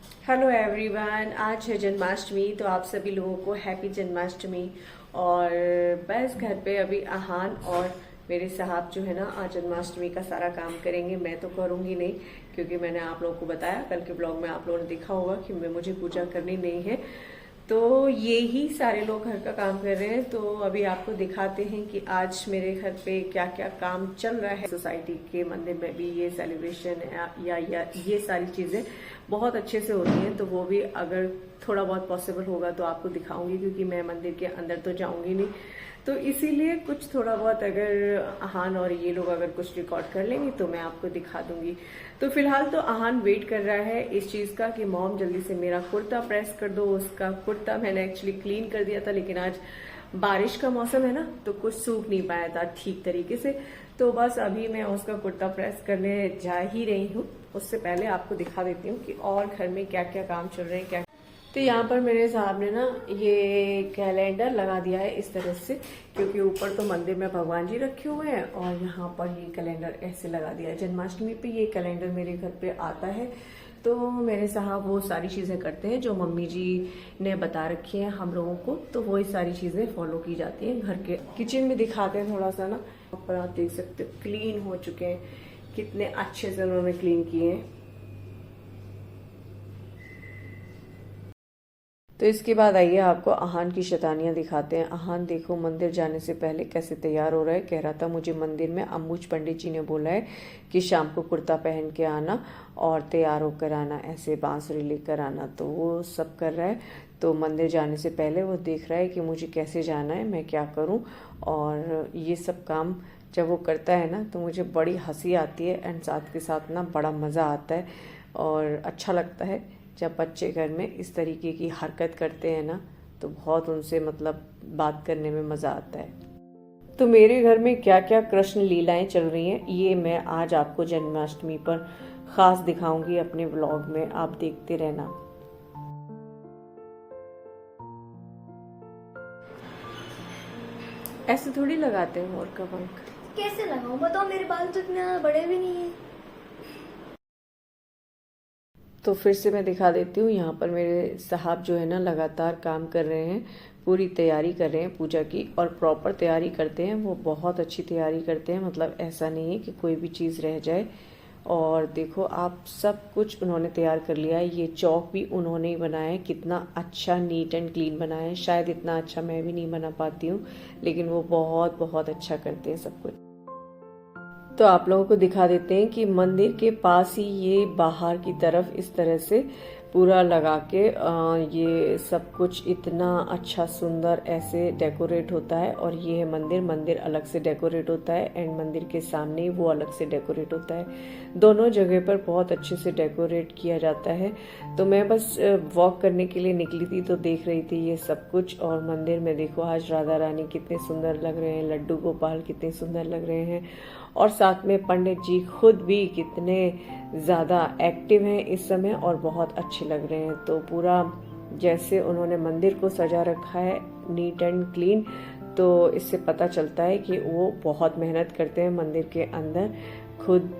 Hello everyone, आज है जन्माष्टमी। तो आप सभी लोगों को हैप्पी जन्माष्टमी। और बस घर पे अभी आहान और मेरे साहब जो है ना आज जन्माष्टमी का सारा काम करेंगे। मैं तो करूंगी नहीं, क्योंकि मैंने आप लोगों को बताया, कल के ब्लॉग में आप लोगों ने देखा होगा कि मुझे पूजा करनी नहीं है। तो ये ही सारे लोग घर का काम कर रहे हैं। तो अभी आपको दिखाते हैं कि आज मेरे घर पे क्या क्या काम चल रहा है। सोसाइटी के मंदिर में भी ये सेलिब्रेशन या ये सारी चीजें बहुत अच्छे से होती हैं। तो वो भी अगर थोड़ा बहुत पॉसिबल होगा तो आपको दिखाऊंगी, क्योंकि मैं मंदिर के अंदर तो जाऊंगी नहीं। तो इसीलिए कुछ थोड़ा बहुत अगर आहान और ये लोग अगर कुछ रिकॉर्ड कर लेंगे तो मैं आपको दिखा दूंगी। तो फिलहाल तो आहान वेट कर रहा है इस चीज का कि मॉम जल्दी से मेरा कुर्ता प्रेस कर दो। उसका कुर्ता मैंने एक्चुअली क्लीन कर दिया था, लेकिन आज बारिश का मौसम है ना, तो कुछ सूख नहीं पाया था ठीक तरीके से। तो बस अभी मैं उसका कुर्ता प्रेस करने जा ही रही हूँ। उससे पहले आपको दिखा देती हूँ कि और घर में क्या क्या काम चल रहे हैं क्या। तो यहाँ पर मेरे साहब ने ना ये कैलेंडर लगा दिया है इस तरह से, क्योंकि ऊपर तो मंदिर में भगवान जी रखे हुए हैं और यहाँ पर ये कैलेंडर ऐसे लगा दिया है। जन्माष्टमी पे ये कैलेंडर मेरे घर पे आता है। तो मेरे साहब वो सारी चीजें करते हैं जो मम्मी जी ने बता रखी हैं हम लोगों को। तो वही सारी चीजें फॉलो की जाती हैं। घर के किचन में दिखाते हैं थोड़ा सा ना, ऊपर आप देख सकते हो क्लीन हो चुके हैं, कितने अच्छे से उन्होंने क्लीन किए हैं। तो इसके बाद आइए आपको आहान की शैतानियां दिखाते हैं। आहान देखो मंदिर जाने से पहले कैसे तैयार हो रहा है। कह रहा था मुझे मंदिर में अम्बुज पंडित जी ने बोला है कि शाम को कुर्ता पहन के आना और तैयार होकर आना, ऐसे बांसुरी लेकर आना। तो वो सब कर रहा है। तो मंदिर जाने से पहले वो देख रहा है कि मुझे कैसे जाना है, मैं क्या करूं। और ये सब काम जब वो करता है ना तो मुझे बड़ी हंसी आती है एंड साथ के साथ ना बड़ा मज़ा आता है और अच्छा लगता है। जब बच्चे घर में इस तरीके की हरकत करते हैं ना तो बहुत उनसे मतलब बात करने में मज़ा आता है। तो मेरे घर में क्या क्या कृष्ण लीलाएं चल रही हैं ये मैं आज आपको जन्माष्टमी पर खास दिखाऊंगी अपने व्लॉग में, आप देखते रहना। ऐसे थोड़ी लगाते हैं मोर का पंख। कैसे लगाऊं बताओ, मेरे बाल तो इतने बड़े भी नहीं है। तो फिर से मैं दिखा देती हूँ। यहाँ पर मेरे साहब जो है ना लगातार काम कर रहे हैं, पूरी तैयारी कर रहे हैं पूजा की। और प्रॉपर तैयारी करते हैं, वो बहुत अच्छी तैयारी करते हैं। मतलब ऐसा नहीं है कि कोई भी चीज़ रह जाए। और देखो आप, सब कुछ उन्होंने तैयार कर लिया है। ये चौक भी उन्होंने ही बनाया है, कितना अच्छा नीट एंड क्लीन बनाया है। शायद इतना अच्छा मैं भी नहीं बना पाती हूँ, लेकिन वो बहुत बहुत अच्छा करते हैं सब कुछ। तो आप लोगों को दिखा देते हैं कि मंदिर के पास ही ये बाहर की तरफ इस तरह से पूरा लगा के ये सब कुछ इतना अच्छा सुंदर ऐसे डेकोरेट होता है। और ये है मंदिर, मंदिर अलग से डेकोरेट होता है एंड मंदिर के सामने ही वो अलग से डेकोरेट होता है। दोनों जगह पर बहुत अच्छे से डेकोरेट किया जाता है। तो मैं बस वॉक करने के लिए निकली थी तो देख रही थी ये सब कुछ। और मंदिर में देखो आज राधा रानी कितने सुंदर लग रहे हैं, लड्डू गोपाल कितने सुंदर लग रहे हैं। और साथ में पंडित जी खुद भी कितने ज़्यादा एक्टिव हैं इस समय और बहुत अच्छे लग रहे हैं। तो पूरा जैसे उन्होंने मंदिर को सजा रखा है नीट एंड क्लीन, तो इससे पता चलता है कि वो बहुत मेहनत करते हैं मंदिर के अंदर। खुद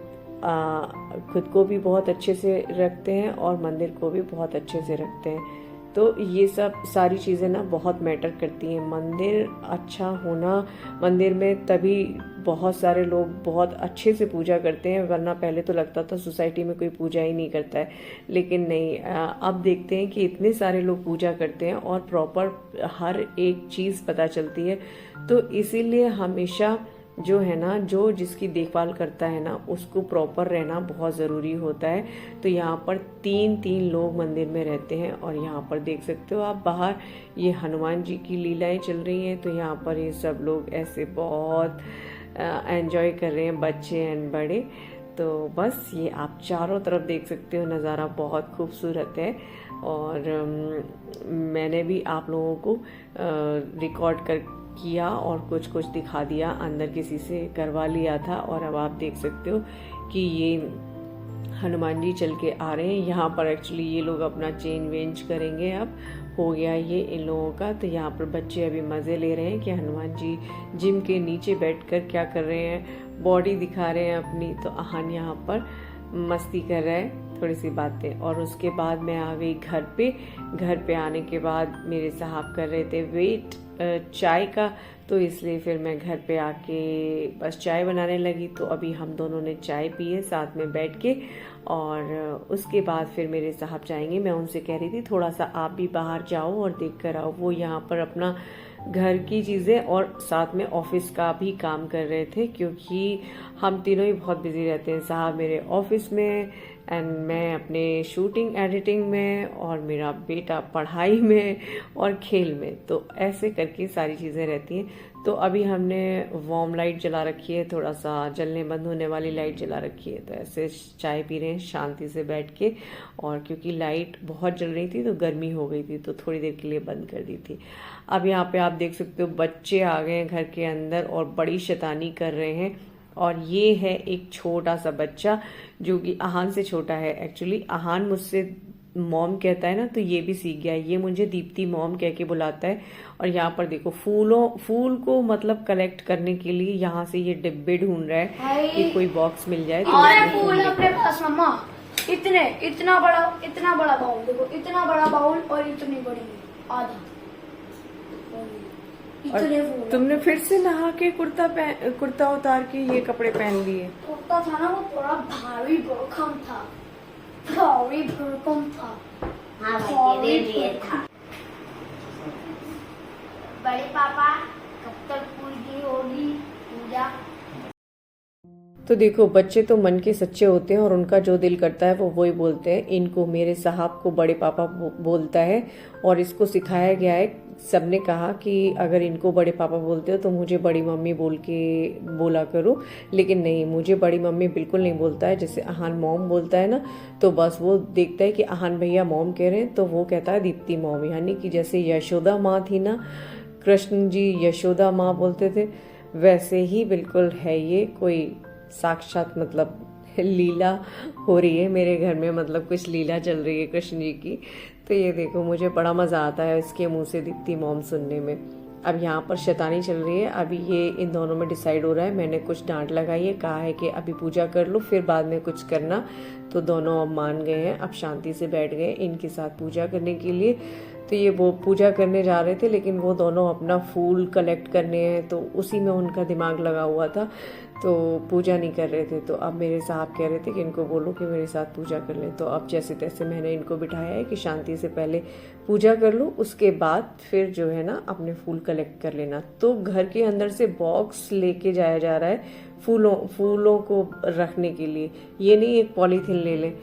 खुद को भी बहुत अच्छे से रखते हैं और मंदिर को भी बहुत अच्छे से रखते हैं। तो ये सब सारी चीज़ें ना बहुत मैटर करती हैं। मंदिर अच्छा होना, मंदिर में तभी बहुत सारे लोग बहुत अच्छे से पूजा करते हैं। वरना पहले तो लगता था सोसाइटी में कोई पूजा ही नहीं करता है, लेकिन नहीं, अब देखते हैं कि इतने सारे लोग पूजा करते हैं और प्रॉपर हर एक चीज़ पता चलती है। तो इसीलिए हमेशा जो है ना, जो जिसकी देखभाल करता है ना उसको प्रॉपर रहना बहुत ज़रूरी होता है। तो यहाँ पर तीन लोग मंदिर में रहते हैं। और यहाँ पर देख सकते हो आप बाहर ये हनुमान जी की लीलाएं चल रही हैं। तो यहाँ पर ये सब लोग ऐसे बहुत एंजॉय कर रहे हैं, बच्चे एंड बड़े। तो बस ये आप चारों तरफ देख सकते हो, नज़ारा बहुत खूबसूरत है। और मैंने भी आप लोगों को रिकॉर्ड कर किया और कुछ कुछ दिखा दिया, अंदर किसी से करवा लिया था। और अब आप देख सकते हो कि ये हनुमान जी चल के आ रहे हैं। यहाँ पर एक्चुअली ये लोग अपना चेंज वेंज करेंगे, अब हो गया ये इन लोगों का। तो यहाँ पर बच्चे अभी मज़े ले रहे हैं कि हनुमान जी जिम के नीचे बैठकर क्या कर रहे हैं, बॉडी दिखा रहे हैं अपनी। तो आहान यहाँ पर मस्ती कर रहा है। थोड़ी सी बातें। और उसके बाद मैं आ गई घर पे। घर पे आने के बाद मेरे साहब कर रहे थे वेट चाय का, तो इसलिए फिर मैं घर पे आके बस चाय बनाने लगी। तो अभी हम दोनों ने चाय पी है साथ में बैठ के, और उसके बाद फिर मेरे साहब जाएंगे। मैं उनसे कह रही थी थोड़ा सा आप भी बाहर जाओ और देख कर आओ। वो यहाँ पर अपना घर की चीज़ें और साथ में ऑफिस का भी काम कर रहे थे, क्योंकि हम तीनों ही बहुत बिजी रहते हैं। साहब मेरे ऑफिस में एंड मैं अपने शूटिंग एडिटिंग में, और मेरा बेटा पढ़ाई में और खेल में। तो ऐसे करके सारी चीज़ें रहती हैं। तो अभी हमने वार्म लाइट जला रखी है, थोड़ा सा जलने बंद होने वाली लाइट जला रखी है। तो ऐसे चाय पी रहे हैं शांति से बैठ के। और क्योंकि लाइट बहुत जल रही थी तो गर्मी हो गई थी, तो थोड़ी देर के लिए बंद कर दी थी। अब यहाँ पे आप देख सकते हो बच्चे आ गए हैं घर के अंदर और बड़ी शैतानी कर रहे हैं। और ये है एक छोटा सा बच्चा जो कि आहान से छोटा है। एक्चुअली आहान मुझसे मॉम कहता है ना, तो ये भी सीख गया है। ये मुझे दीप्ति मॉम कह के बुलाता है। और यहाँ पर देखो फूल को मतलब कलेक्ट करने के लिए यहाँ से ये डिब्बे ढूंढ रहा है कि कोई बॉक्स मिल जाए तो और फूल अपने पास मम्मा इतना बड़ा बाउल देखो, इतना बड़ा बाउल और इतनी बड़ी आधा इतने फूल। तुमने फिर से नहा के कुर्ता उतार के ये कपड़े पहन लिए। कुर्ता था ना वो थोड़ा भारी भरकम था। हाँ भाई तेरे लिए था। बड़े पापा कब तक पूरी होगी पूजा? तो देखो बच्चे तो मन के सच्चे होते हैं और उनका जो दिल करता है वो वही बोलते हैं। इनको मेरे साहब को बड़े पापा बोलता है और इसको सिखाया गया है। सबने कहा कि अगर इनको बड़े पापा बोलते हो तो मुझे बड़ी मम्मी बोला करो, लेकिन नहीं, मुझे बड़ी मम्मी बिल्कुल नहीं बोलता है। जैसे आहान मॉम बोलता है ना, तो बस वो देखता है कि आहान भैया मॉम कह रहे हैं तो वो कहता है दीप्ति मॉम। यानी कि जैसे यशोदा माँ थी ना, कृष्ण जी यशोदा माँ बोलते थे, वैसे ही बिल्कुल है। ये कोई साक्षात मतलब लीला हो रही है मेरे घर में, मतलब कुछ लीला चल रही है कृष्ण जी की। तो ये देखो मुझे बड़ा मजा आता है इसके मुंह से दीप्ति मॉम सुनने में। अब यहाँ पर शैतानी चल रही है। अभी ये इन दोनों में डिसाइड हो रहा है। मैंने कुछ डांट लगाई है, कहा है कि अभी पूजा कर लो फिर बाद में कुछ करना। तो दोनों अब मान गए हैं, अब शांति से बैठ गए इनके साथ पूजा करने के लिए। तो ये वो पूजा करने जा रहे थे, लेकिन वो दोनों अपना फूल कलेक्ट करने हैं तो उसी में उनका दिमाग लगा हुआ था, तो पूजा नहीं कर रहे थे। तो अब मेरे साहब कह रहे थे कि इनको बोलो कि मेरे साथ पूजा कर लें। तो अब जैसे तैसे मैंने इनको बिठाया है कि शांति से पहले पूजा कर लो, उसके बाद फिर जो है ना अपने फूल कलेक्ट कर लेना। तो घर के अंदर से बॉक्स लेके जाया जा रहा है फूलों को रखने के लिए। ये नहीं एक पॉलीथीन ले लें।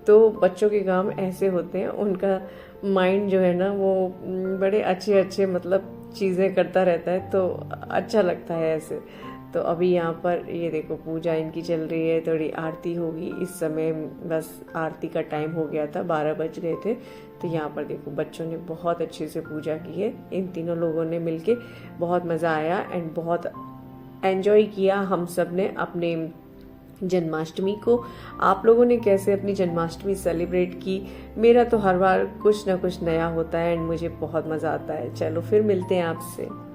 तो बच्चों के काम ऐसे होते हैं, उनका माइंड जो है ना वो बड़े अच्छे मतलब चीज़ें करता रहता है, तो अच्छा लगता है ऐसे। तो अभी यहाँ पर ये देखो पूजा इनकी चल रही है, थोड़ी आरती होगी इस समय। बस आरती का टाइम हो गया था, 12 बज गए थे। तो यहाँ पर देखो बच्चों ने बहुत अच्छे से पूजा की है। इन तीनों लोगों ने मिलके बहुत मज़ा आया एंड बहुत एंजॉय किया हम सब ने अपने जन्माष्टमी को। आप लोगों ने कैसे अपनी जन्माष्टमी सेलिब्रेट की? मेरा तो हर बार कुछ ना कुछ नया होता है एंड मुझे बहुत मज़ा आता है। चलो फिर मिलते हैं आपसे।